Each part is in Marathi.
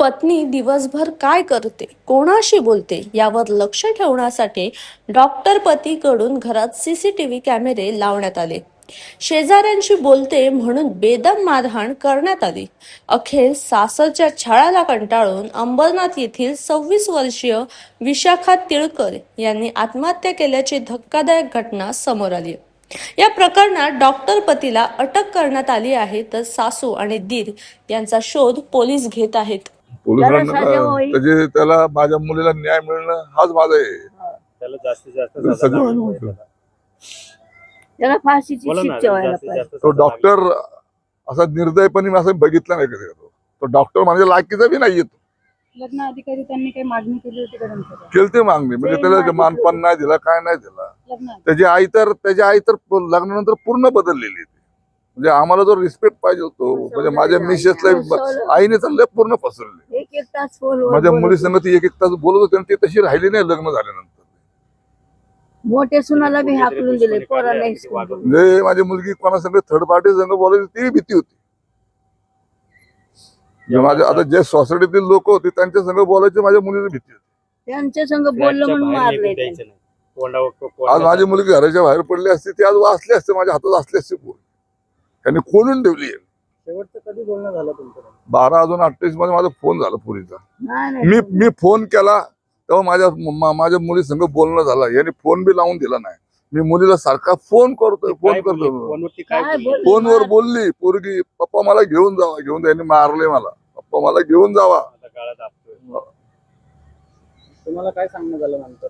पत्नी दिवसभर काय करते, कोणाशी बोलते यावर लक्ष ठेवण्यासाठी डॉक्टर पतीकडून घरात सीसीटीव्ही कॅमेरे लावण्यात आले. शेजाऱ्यांशी बोलते म्हणून बेदम मारहाण करण्यात आली. अखेर सासरच्या छळाला कंटाळून अंबरनाथ येथील 26 वर्षीय विशाखा तिळकर यांनी आत्महत्या केल्याची धक्कादायक घटना समोर आली. या प्रकरणात डॉक्टर पतीला अटक करण्यात आली आहे, तर सासू आणि दीर यांचा शोध पोलीस घेत आहेत. त्याला माझ्या मुलीला न्याय मिळणं हाच माझा आहे. त्याला जास्तीत जास्त त्याला फाशीची शिक्षा व्हायला पाहिजे. तो डॉक्टर असा निर्दयपणे असं बघितलं नाही कधी. तो डॉक्टर म्हणजे लायकीचा बी नाही येतो. लग्न अधिकारी त्यांनी काही मागणी केली होती का त्यांच्याकडे? केलते मागणी, म्हणजे त्याला मानपान नाही दिला, काय नाही दिला. त्याची आई तर लग्नानंतर पूर्ण बदललेली. म्हणजे आम्हाला जो रिस्पेक्ट पाहिजे होतो, म्हणजे माझ्या मिसेसला आईने तर पूर्ण फसवले. एक तास फोनवर माझ्या मुली संग ती एक तास बोलत होती आणि ती तशी राहिली नाही लग्न झाल्यानंतर. मोठ्या सुनाला बी हाकलून दिले, पोराला म्हणजे माझी मुलगी कोणा संग थर्ड पार्टी संग बोलायची ती भीती होती. माझ्या आता जे सोसायटीतील लोक होते त्यांच्या संग बोलायची माझ्या मुलीला भीती होती. त्यांच्या संग बोललं म्हणून मारले. आज माझी मुलगी घराच्या बाहेर पडली असती, ती आज वाचली असते, माझ्या हातात असली असते. त्यांनी खोलून ठेवली. शेवटचं कधी बोलणं झालं तुमचं? 12/2/28 मध्ये माझा फोन झाला पुरीचा. मी फोन केला तेव्हा माझ्या मुली संग बोलणं झालं. याने फोन बी लावून दिला नाही. मी मुलीला सारखा फोन करतो. फोनवर बोलली पोरगी, पप्पा मला घेऊन जावा, घेऊन जा. यांनी मारले मला, पप्पा मला घेऊन जावा. तुम्हाला काय सांगणं झालं नंतर?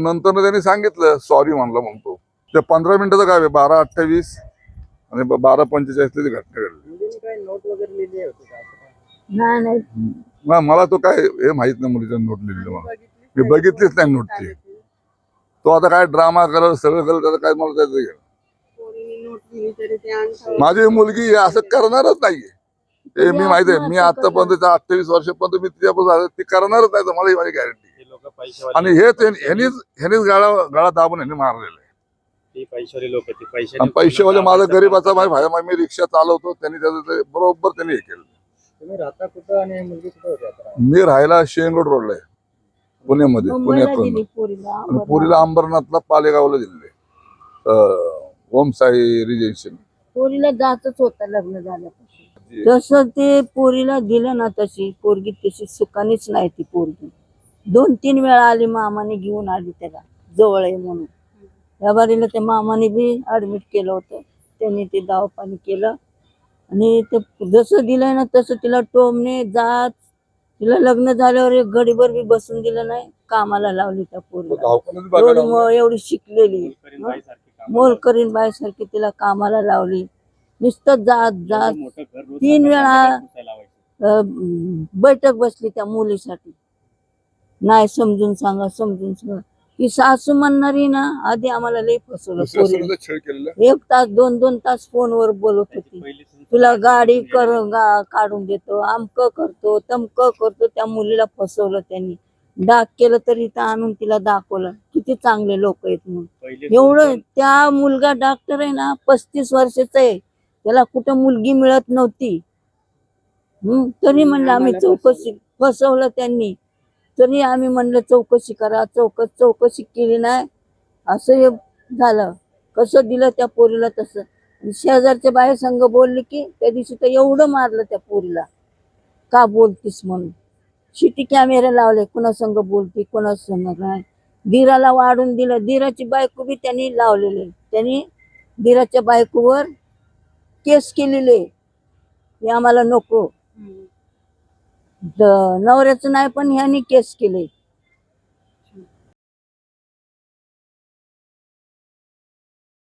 नंतर त्यांनी सांगितलं सॉरी म्हणलं. म्हणतो ते 15 मिनिटाचं काय 12:28 आणि 12:45 ची घटना घडली. नोट वगैरे लिहिली होती का? नाही मला तो काय हे माहित नाही. मुलीचा नोट लिहिली मला मी बघितलीच नाही नोट ती. तो आता काय ड्रामा करत सगळं करत, त्याचं काय मला त्याचं घ्या. माझी मुलगी असं करणारच नाहीये. ते मी माहिती आहे. मी आतापर्यंत 28 वर्षापर्यंत मी तिच्यापासून ती करणारच नाही, मला ही माझी गॅरंटी. आणि ह्यानीच गळा दाबून ह्याने मारलेलं आहे. पैसेवाले माझा गरीबाचा भाई मी रिक्षा चालवतो. त्यांनी त्याचं बरोबर त्यांनी हे केलं. तुम्ही राहता कुठं आणि मुलगी कुठं होती आता? मी राहायला शेंगरोड रोडला आहे, पुण्यामध्ये. पुण्यातून पुरीला अंबरनाथला पालेगावला दिले, ओम साई रिजेन्सी. पोरीला जातच होता लग्न झाल्यापासून. जसं ते पोरीला दिलं ना, तशी पोरगी तशी सुखानीच नाही. ती पोरगी 2-3 वेळा आली, मामाने घेऊन आली त्याला, जवळ आहे म्हणून. या बारीला त्या मामाने बी ऍडमिट केलं होतं. त्यांनी ते दवापाणी केलं आणि ते जसं दिलंय ना तसं तिला टोमने जात. तिला लग्न झाल्यावर एक घडीभर बी बसून दिलं नाही. कामाला लावली त्या पोरीला. एवढी शिकलेली मोलकरीण बाईसारखी तिला कामाला लावली. नुसतं जात 3 वेळा बैठक बसली त्या मुलीसाठी. नाही समजून सांगा, समजून सांगा. ती सासू म्हणणारी ना, आधी आम्हाला लई फसवलं. 1 तास 2-2 तास फोनवर बोलत होती. तुला गाडी काढून देतो, आमक करतो, तमक करतो. त्या मुलीला फसवलं त्यांनी. डाक केलं तरी इथं आणून तिला दाखवलं किती चांगले लोक आहेत म्हणून. एवढं त्या मुलगा डॉक्टर आहे ना, 35 वर्षाचा आहे. त्याला कुठं मुलगी मिळत नव्हती. तरी म्हणलं आम्ही चौकशी, फसवलं त्यांनी. तरी आम्ही म्हणलं चौकशी करा. चौकशी केली नाही. असं हे झालं. कसं दिलं त्या पोरीला तसं. शेजारच्या बाहेर संघ बोलली की त्या दिवशी तर एवढं मारलं त्या पोरीला, का बोलतीस म्हणून. सिटी कॅमेरे लावले, कुणा संघ बोलती, कुणा संघ नाही. दीराला वाढून दिलं. दीराची बायको बी त्यांनी लावलेली. त्यांनी दीराच्या बायकोवर केस केलेले. हे आम्हाला नको. नवऱ्याचं नाही पण ह्यांनी केस केले.